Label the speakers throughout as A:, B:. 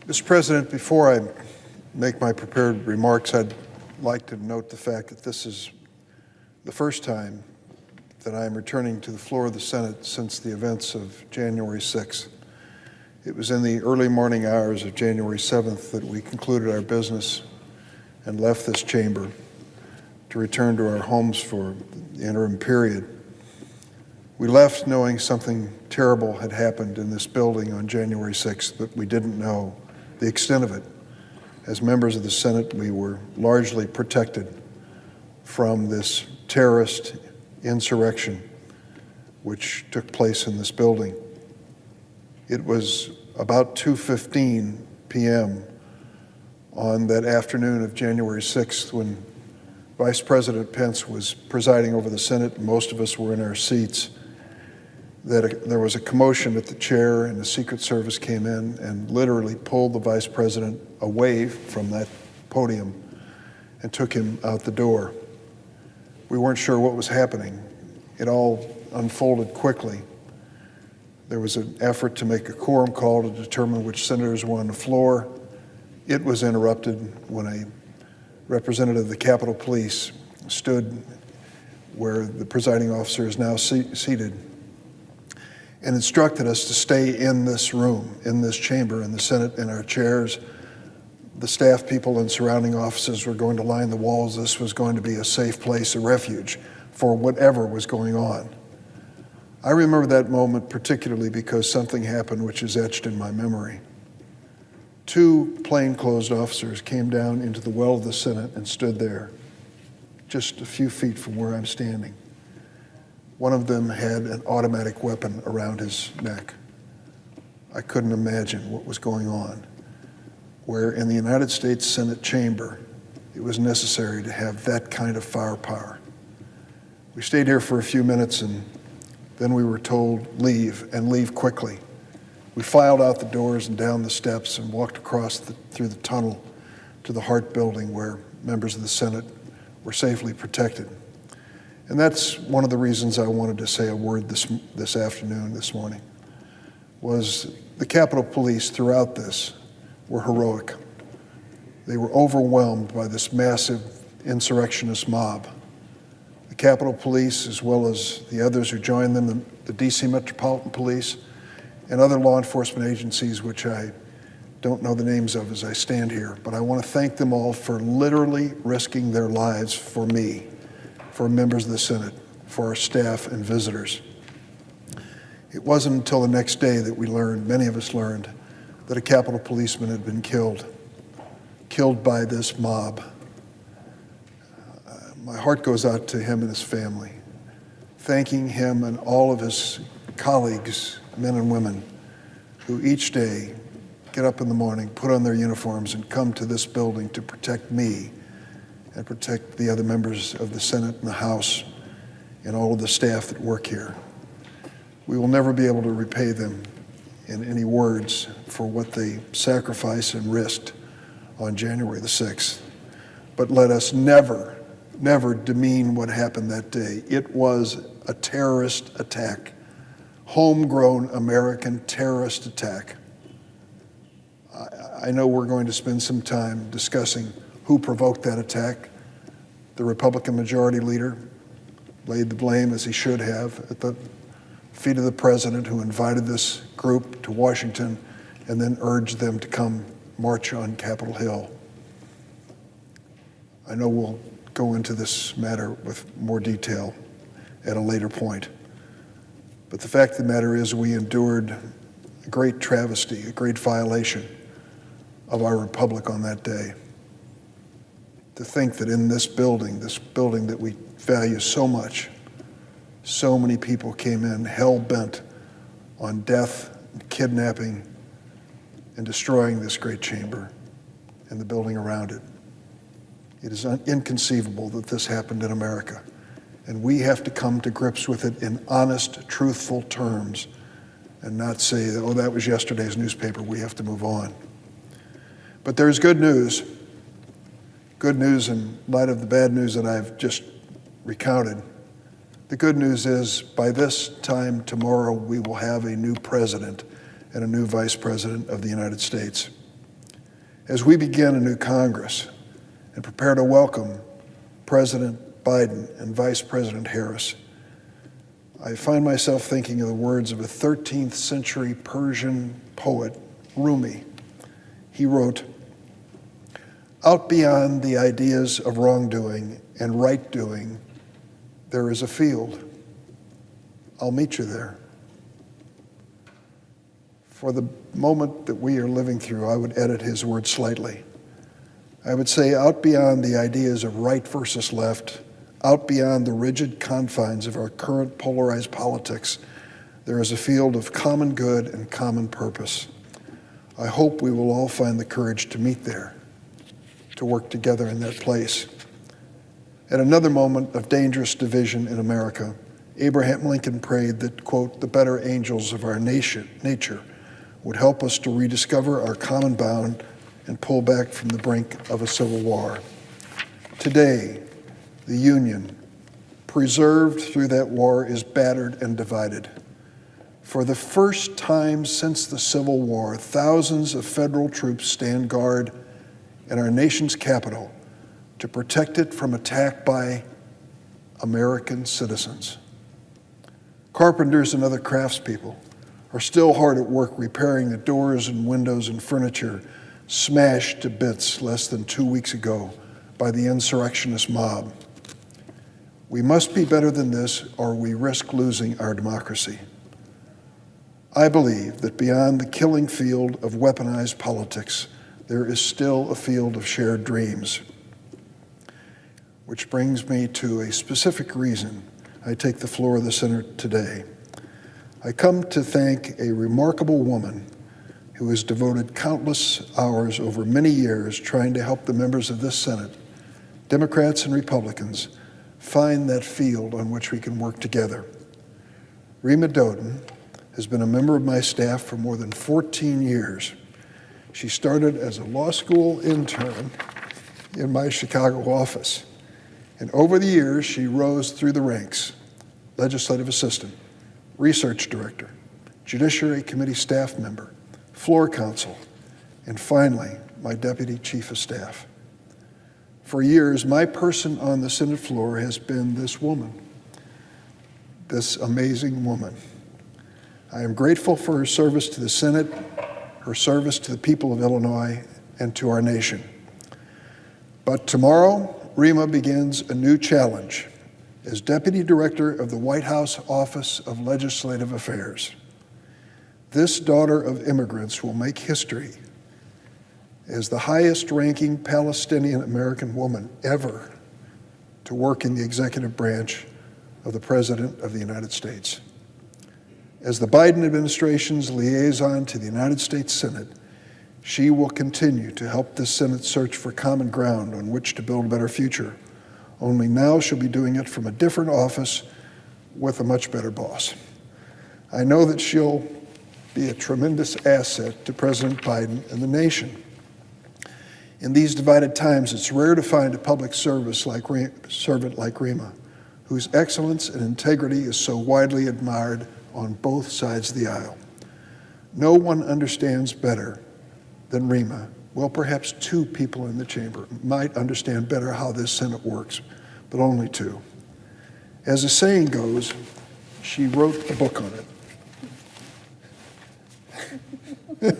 A: Mr. President, before I make my prepared remarks, I'd like to note the fact that this is the first time that I am returning to the floor of the Senate since the events of January 6th. It was in the early morning hours of January 7th that we concluded our business and left this chamber to return to our homes for the interim period. We left knowing something terrible had happened in this building on January 6th, but we didn't know the extent of it. As members of the Senate, we were largely protected from this terrorist insurrection which took place in this building. It was about 2:15 p.m. on that afternoon of January 6th when Vice President Pence was presiding over the Senate and most of us were in our seats, that there was a commotion at the chair and the Secret Service came in and literally pulled the Vice President away from that podium and took him out the door. We weren't sure what was happening. It all unfolded quickly. There was an effort to make a quorum call to determine which senators were on the floor. It was interrupted when a representative of the Capitol Police stood where the presiding officer is now seated and instructed us to stay in this room, in this chamber, in the Senate, in our chairs. The staff people and surrounding offices were going to line the walls. This was going to be a safe place, a refuge for whatever was going on. I remember that moment particularly because something happened which is etched in my memory. Two plainclothes officers came down into the well of the Senate and stood there, just a few feet from where I'm standing. One of them had an automatic weapon around his neck. I couldn't imagine what was going on, where in the United States Senate chamber, it was necessary to have that kind of firepower. We stayed here for a few minutes and then we were told leave and leave quickly. We filed out the doors and down the steps and walked across through the tunnel to the Hart building where members of the Senate were safely protected. And that's one of the reasons I wanted to say a word this afternoon, this morning, was the Capitol Police throughout this were heroic. They were overwhelmed by this massive insurrectionist mob. The Capitol Police, as well as the others who joined them, the DC Metropolitan Police, and other law enforcement agencies, which I don't know the names of as I stand here, but I want to thank them all for literally risking their lives for me, for members of the Senate, for our staff and visitors. It wasn't until the next day that we learned, many of us learned, that a Capitol policeman had been killed by this mob. My heart goes out to him and his family, thanking him and all of his colleagues, men and women, who each day get up in the morning, put on their uniforms, and come to this building to protect me and protect the other members of the Senate and the House and all of the staff that work here. We will never be able to repay them in any words for what they sacrificed and risked on January the 6th. But let us never, never demean what happened that day. It was a terrorist attack, homegrown American terrorist attack. I know we're going to spend some time discussing who provoked that attack. The Republican Majority Leader laid the blame, as he should have, at the feet of the President, who invited this group to Washington and then urged them to come march on Capitol Hill. I know we'll go into this matter with more detail at a later point. But the fact of the matter is we endured a great travesty, a great violation of our republic on that day. To think that in this building that we value so much, so many people came in hell-bent on death, kidnapping, and destroying this great chamber and the building around it. It is inconceivable that this happened in America. And we have to come to grips with it in honest, truthful terms and not say, oh, that was yesterday's newspaper, we have to move on. But there's good news in light of the bad news that I've just recounted. The good news is by this time tomorrow, we will have a new president and a new vice president of the United States. As we begin a new Congress and prepare to welcome President Biden and Vice President Harris, I find myself thinking of the words of a 13th century Persian poet, Rumi. He wrote, "Out beyond the ideas of wrongdoing and right doing, there is a field. I'll meet you there." For the moment that we are living through, I would edit his words slightly. I would say, out beyond the ideas of right versus left, out beyond the rigid confines of our current polarized politics, there is a field of common good and common purpose. I hope we will all find the courage to meet there, to work together in that place. At another moment of dangerous division in America, Abraham Lincoln prayed that, quote, the better angels of our nature would help us to rediscover our common bond and pull back from the brink of a civil war. Today, the Union, preserved through that war, is battered and divided. For the first time since the Civil War, thousands of federal troops stand guard in our nation's capital to protect it from attack by American citizens. Carpenters and other craftspeople are still hard at work repairing the doors and windows and furniture smashed to bits less than 2 weeks ago by the insurrectionist mob. We must be better than this, or we risk losing our democracy. I believe that beyond the killing field of weaponized politics, there is still a field of shared dreams. Which brings me to a specific reason I take the floor of the Senate today. I come to thank a remarkable woman who has devoted countless hours over many years trying to help the members of this Senate, Democrats and Republicans, find that field on which we can work together. Reema Dodin has been a member of my staff for more than 14 years. She started as a law school intern in my Chicago office. And over the years, she rose through the ranks: legislative assistant, research director, Judiciary Committee staff member, floor counsel, and finally, my deputy chief of staff. For years, my person on the Senate floor has been this woman, this amazing woman. I am grateful for her service to the Senate, her service to the people of Illinois, and to our nation. But tomorrow, Reema begins a new challenge as Deputy Director of the White House Office of Legislative Affairs. This daughter of immigrants will make history as the highest-ranking Palestinian-American woman ever to work in the executive branch of the President of the United States. As the Biden administration's liaison to the United States Senate, she will continue to help this Senate search for common ground on which to build a better future. Only now she'll be doing it from a different office with a much better boss. I know that she'll be a tremendous asset to President Biden and the nation. In these divided times, it's rare to find a public servant like Reema, whose excellence and integrity is so widely admired on both sides of the aisle. No one understands better than Reema. Well, perhaps two people in the chamber might understand better how this Senate works, but only two. As the saying goes, she wrote a book on it.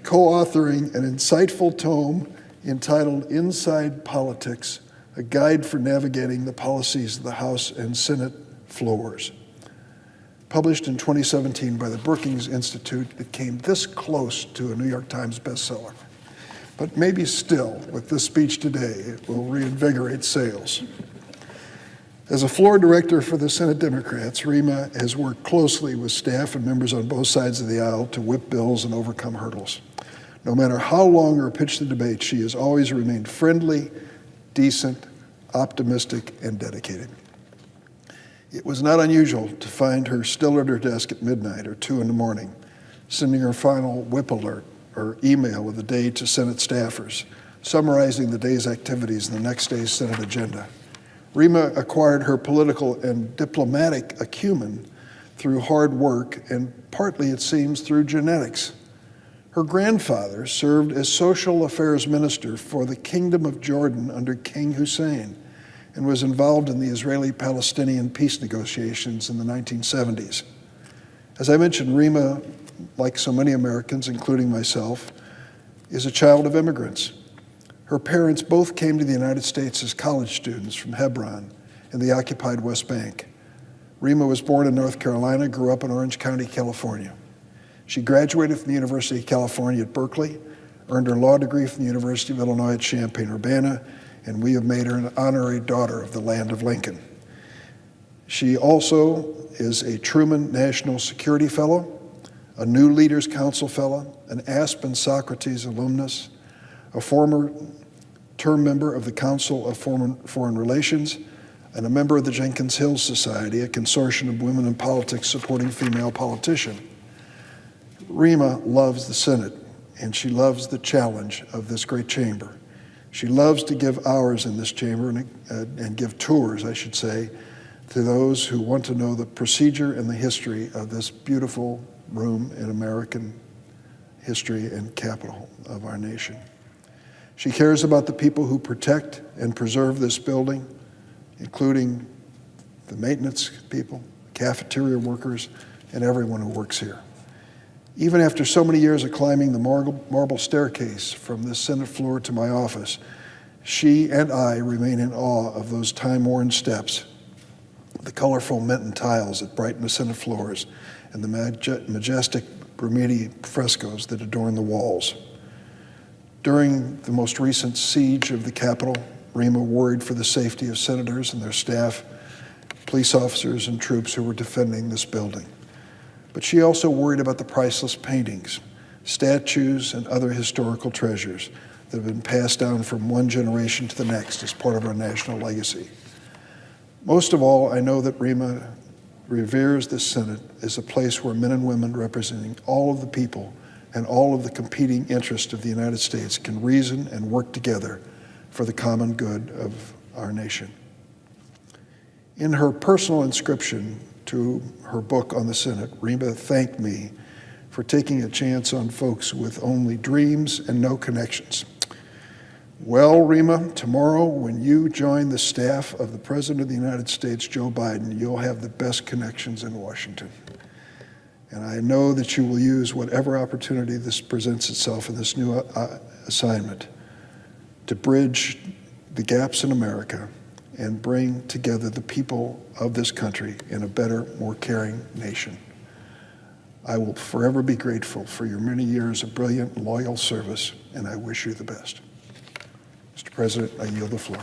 A: Co-authoring an insightful tome entitled Inside Politics, a guide for navigating the policies of the House and Senate floors. Published in 2017 by the Brookings Institute, it came this close to a New York Times bestseller. But maybe still, with this speech today, it will reinvigorate sales. As a floor director for the Senate Democrats, Reema has worked closely with staff and members on both sides of the aisle to whip bills and overcome hurdles. No matter how long or pitched the debate, she has always remained friendly, decent, optimistic, and dedicated. It was not unusual to find her still at her desk at midnight or 2 in the morning, sending her final whip alert or email of the day to Senate staffers, summarizing the day's activities and the next day's Senate agenda. Reema acquired her political and diplomatic acumen through hard work and partly, it seems, through genetics. Her grandfather served as social affairs minister for the Kingdom of Jordan under King Hussein and was involved in the Israeli-Palestinian peace negotiations in the 1970s. As I mentioned, Reema, like so many Americans, including myself, is a child of immigrants. Her parents both came to the United States as college students from Hebron in the occupied West Bank. Reema was born in North Carolina, grew up in Orange County, California. She graduated from the University of California at Berkeley, earned her law degree from the University of Illinois at Champaign-Urbana, and we have made her an honorary daughter of the land of Lincoln. She also is a Truman National Security Fellow, a New Leaders Council Fellow, an Aspen Socrates alumnus, a former term member of the Council of Foreign Relations, and a member of the Jenkins Hill Society, a consortium of women in politics supporting female politicians. Reema loves the Senate, and she loves the challenge of this great chamber. She loves to give hours in this chamber and give tours, I should say, to those who want to know the procedure and the history of this beautiful room in American history and capital of our nation. She cares about the people who protect and preserve this building, including the maintenance people, cafeteria workers, and everyone who works here. Even after so many years of climbing the marble staircase from this Senate floor to my office, she and I remain in awe of those time-worn steps, the colorful Minton tiles that brighten the Senate floors, and the majestic Brumidi frescoes that adorn the walls. During the most recent siege of the Capitol, Reema worried for the safety of senators and their staff, police officers and troops who were defending this building. But she also worried about the priceless paintings, statues, and other historical treasures that have been passed down from one generation to the next as part of our national legacy. Most of all, I know that Reema reveres the Senate as a place where men and women representing all of the people and all of the competing interests of the United States can reason and work together for the common good of our nation. In her personal inscription to her book on the Senate, Reema thanked me for taking a chance on folks with only dreams and no connections. Well, Reema, tomorrow when you join the staff of the President of the United States, Joe Biden, you'll have the best connections in Washington. And I know that you will use whatever opportunity this presents itself in this new assignment to bridge the gaps in America and bring together the people of this country in a better, more caring nation. I will forever be grateful for your many years of brilliant, loyal service, and I wish you the best. Mr. President, I yield the floor.